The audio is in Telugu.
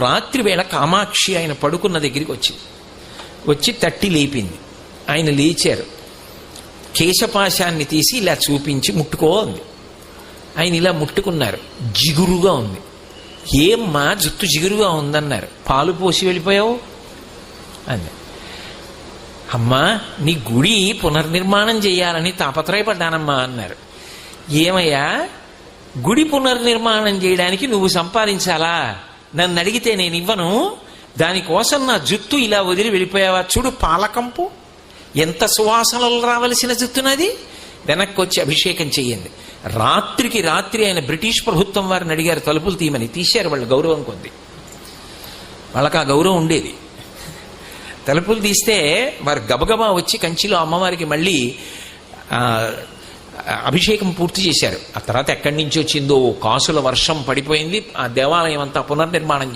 రాత్రి వేళ కామాక్షి ఆయన పడుకున్న దగ్గరికి వచ్చి తట్టి లేపింది. ఆయన లేచారు. కేశపాశాన్ని తీసి ఇలా చూపించి ముట్టుకో అంది. ఆయన ఇలా ముట్టుకున్నారు. జిగురుగా ఉంది. ఏమ్మా జుట్టు జిగురుగా ఉందన్నారు. పాలు పోసి వెళ్ళిపోయావు అంది. అమ్మా నీ గుడి పునర్నిర్మాణం చేయాలని తాపత్రయపడ్డానమ్మా అన్నారు. ఏమయ్యా గుడి పునర్నిర్మాణం చేయడానికి నువ్వు సంపాదించాలా? నన్ను అడిగితే నేను ఇవ్వను. దానికోసం నా జుత్తు ఇలా వదిలి వెళ్ళిపోయావా? చూడు పాలకంపు ఎంత సువాసనలు రావలసిన జుత్తునది. వెనక్కి వచ్చి అభిషేకం చెయ్యండి. రాత్రికి రాత్రి ఆయన బ్రిటిష్ ప్రభుత్వం వారిని అడిగారు తలుపులు తీయమని. తీశారు. వాళ్ళ గౌరవం కొద్ది. వాళ్ళకి ఆ గౌరవం ఉండేది. తలుపులు తీస్తే వారు గబగబా వచ్చి కంచిలో అమ్మవారికి మళ్ళీ అభిషేకం పూర్తి చేశారు. ఆ తర్వాత ఎక్కడి నుంచి వచ్చిందో కాసుల వర్షం పడిపోయింది. ఆ దేవాలయం అంతా పునర్నిర్మాణం చేశారు.